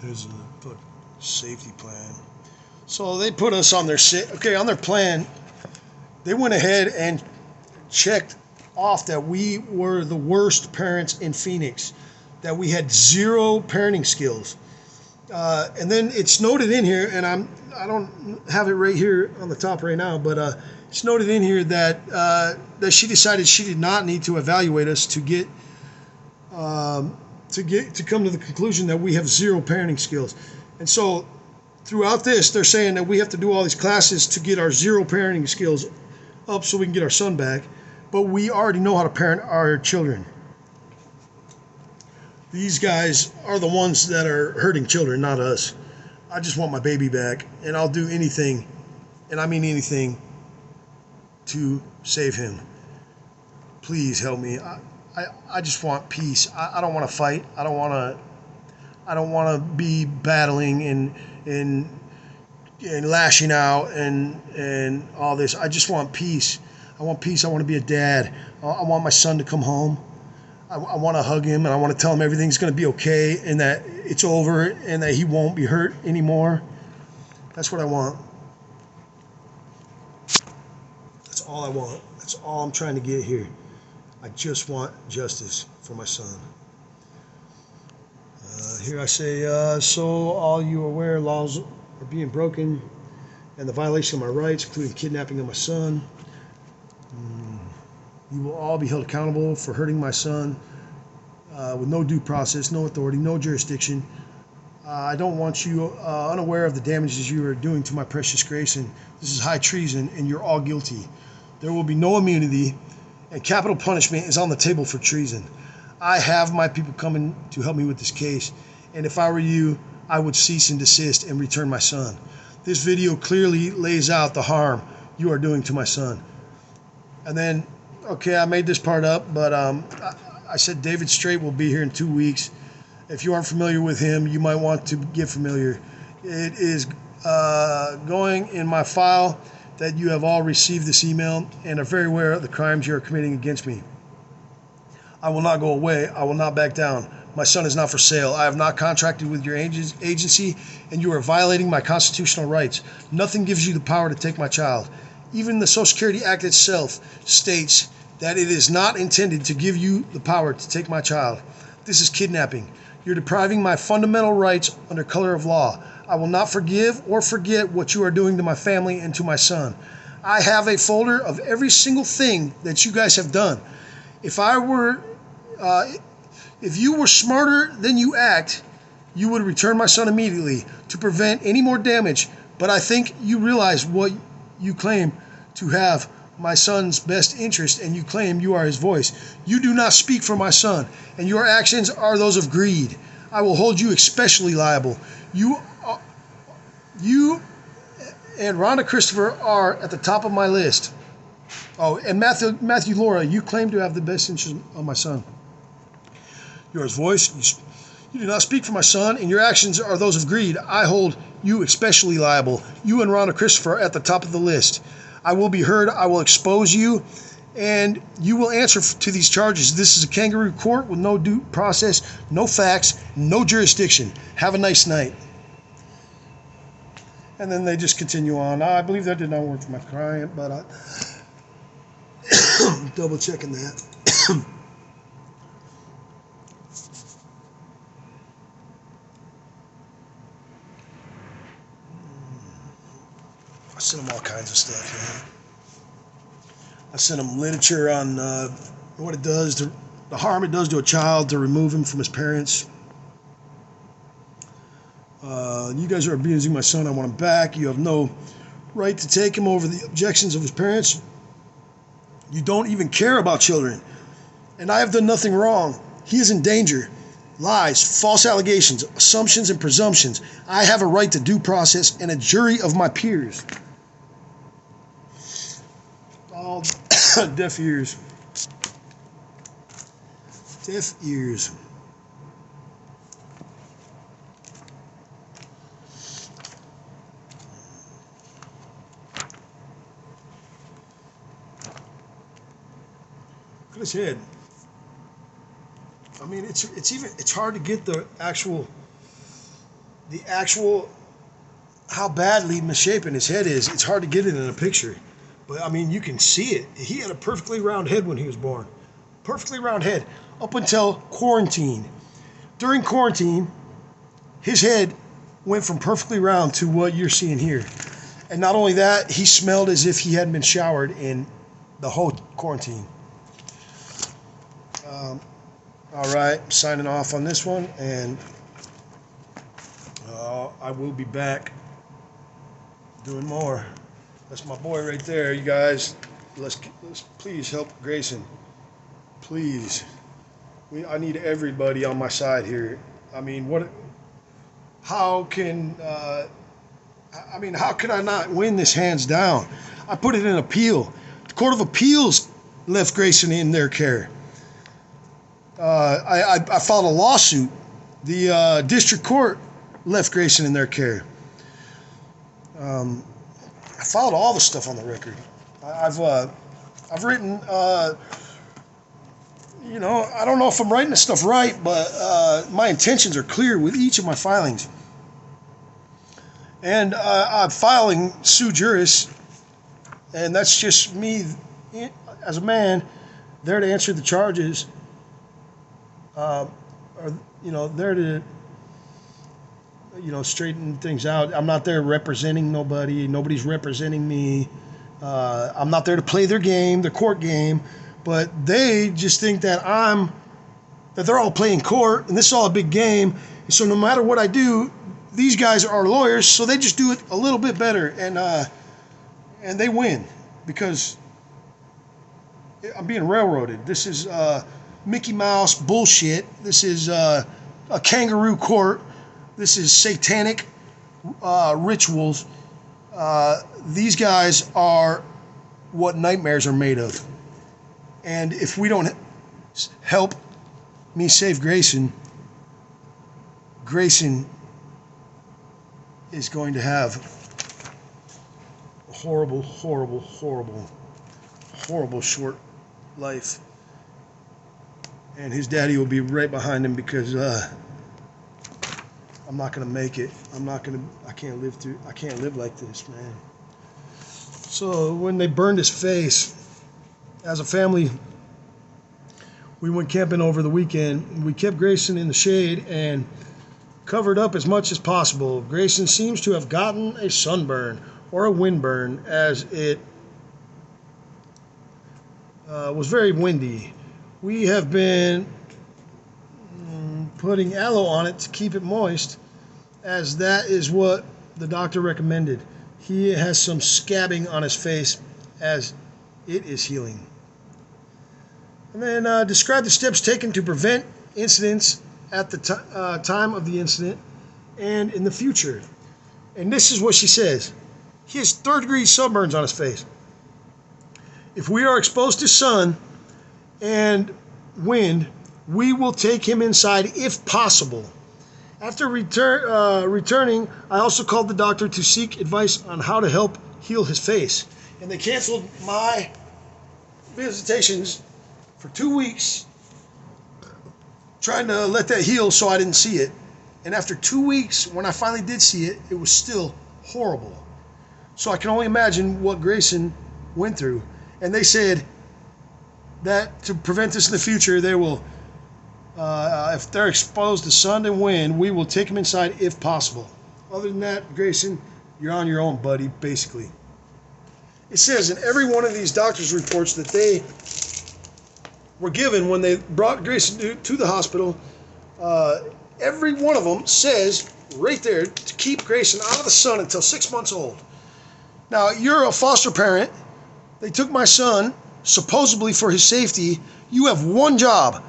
Here's a safety plan. So they put us on their on their plan. They went ahead and checked off that we were the worst parents in Phoenix, that we had zero parenting skills. And then it's noted in here, and I don't have it right here on the top right now, but it's noted in here that that she decided she did not need to evaluate us to come to the conclusion that we have zero parenting skills. And so throughout this, they're saying that we have to do all these classes to get our zero parenting skills up so we can get our son back, but we already know how to parent our children. These guys are the ones that are hurting children, not us. I just want my baby back, and I'll do anything, and I mean anything, to save him. Please help me. I just want peace. I don't want to fight. I don't want to be battling and lashing out and all this. I just want peace. I want peace. I want to be a dad. I want my son to come home. I want to hug him, and I want to tell him everything's going to be okay and that it's over and that he won't be hurt anymore. That's what I want. That's all I want. That's all I'm trying to get here. I just want justice for my son. Here I say, so all you are aware, laws are being broken and the violation of my rights, including kidnapping of my son. You will all be held accountable for hurting my son with no due process, no authority, no jurisdiction. I don't want you unaware of the damages you are doing to my precious Grace, and this is high treason, and you're all guilty. There will be no immunity, and capital punishment is on the table for treason. I have my people coming to help me with this case, and if I were you, I would cease and desist and return my son. This video clearly lays out the harm you are doing to my son. And then, okay, I made this part up, but I said David Straight will be here in 2 weeks. If you aren't familiar with him, you might want to get familiar. It is going in my file that you have all received this email and are very aware of the crimes you are committing against me. I will not go away. I will not back down. My son is not for sale. I have not contracted with your agency, and you are violating my constitutional rights. Nothing gives you the power to take my child. Even the Social Security Act itself states that it is not intended to give you the power to take my child. This is kidnapping. You're depriving my fundamental rights under color of law. I will not forgive or forget what you are doing to my family and to my son. I have a folder of every single thing that you guys have done. If you were smarter than you act, you would return my son immediately to prevent any more damage. But I think you realize what you claim to have my son's best interest, and you claim you are his voice. You do not speak for my son, and your actions are those of greed. I will hold you especially liable. You and Rhonda Christopher are at the top of my list. Oh, and Matthew Laura, you claim to have the best interest of my son. You are his voice. You do not speak for my son, and your actions are those of greed. I hold you especially liable. You and Rhonda Christopher are at the top of the list. I will be heard. I will expose you, and you will answer to these charges. This is a kangaroo court with no due process, no facts, no jurisdiction. Have a nice night. And then they just continue on. I believe that did not work for my client, but I'm double checking that. I sent them all kinds of stuff here. I sent them literature on what it does, the harm it does to a child to remove him from his parents. You guys are abusing my son. I want him back. You have no right to take him over the objections of his parents. You don't even care about children. And I have done nothing wrong. He is in danger. Lies, false allegations, assumptions, and presumptions. I have a right to due process and a jury of my peers. All deaf ears. Deaf ears. Look at his head. I mean, it's hard to get the actual the actual how badly misshapen his head is. It's hard to get it in a picture, but I mean you can see it. He had a perfectly round head when he was born, perfectly round head up until quarantine. During quarantine, his head went from perfectly round to what you're seeing here. And not only that, he smelled as if he hadn't been showered in the whole quarantine. All right, I'm signing off on this one, and I will be back doing more. That's my boy right there, you guys. Let's please help Grayson. Please. I need everybody on my side here. I mean, how can I not win this hands down? I put it in appeal. The Court of Appeals left Grayson in their care. I filed a lawsuit. The district court left Grayson in their care. I filed all the stuff on the record. I've written, I don't know if I'm writing this stuff right, but my intentions are clear with each of my filings. And I'm filing sui juris, and that's just me as a man there to answer the charges. There to straighten things out. I'm not there representing nobody. Nobody's representing me. I'm not there to play their game, their court game. But they just think that they're all playing court, and this is all a big game. And so no matter what I do, these guys are lawyers, so they just do it a little bit better, and they win because I'm being railroaded. This is Mickey Mouse bullshit. This is a kangaroo court. This is satanic rituals. These guys are what nightmares are made of. And if we don't help me save Grayson, Grayson is going to have a horrible, horrible, horrible, horrible short life. And his daddy will be right behind him because I'm not going to make it. I can't live like this, man. So when they burned his face, as a family, we went camping over the weekend. We kept Grayson in the shade and covered up as much as possible. Grayson seems to have gotten a sunburn or a windburn, as it was very windy. We have been putting aloe on it to keep it moist, as that is what the doctor recommended. He has some scabbing on his face as it is healing. And then describe the steps taken to prevent incidents at the time of the incident and in the future. And this is what she says. He has third-degree sunburns on his face. If we are exposed to sun and wind, we will take him inside if possible. After returning, I also called the doctor to seek advice on how to help heal his face. And they canceled my visitations for 2 weeks, trying to let that heal so I didn't see it. And after 2 weeks, when I finally did see it, it was still horrible. So I can only imagine what Grayson went through. And they said that to prevent this in the future, they will, if they're exposed to sun and wind, we will take them inside if possible. Other than that, Grayson, you're on your own, buddy, basically. It says in every one of these doctor's reports that they were given when they brought Grayson to the hospital, every one of them says right there to keep Grayson out of the sun until 6 months old. Now, you're a foster parent. They took my son, supposedly for his safety. You have one job,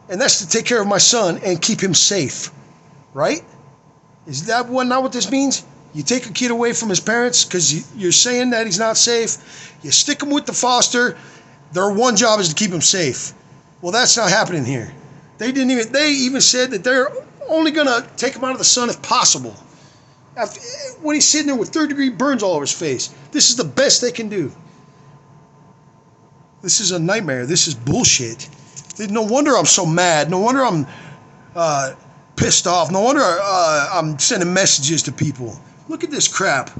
and that's to take care of my son and keep him safe, right? Is that not what this means? You take a kid away from his parents because you're saying that he's not safe. You stick him with the foster. Their one job is to keep him safe. Well, that's not happening here. They even said that they're only going to take him out of the sun if possible. When he's sitting there with third-degree burns all over his face. This is the best they can do. This is a nightmare. This is bullshit. No wonder I'm so mad. No wonder I'm pissed off. No wonder I'm sending messages to people. Look at this crap.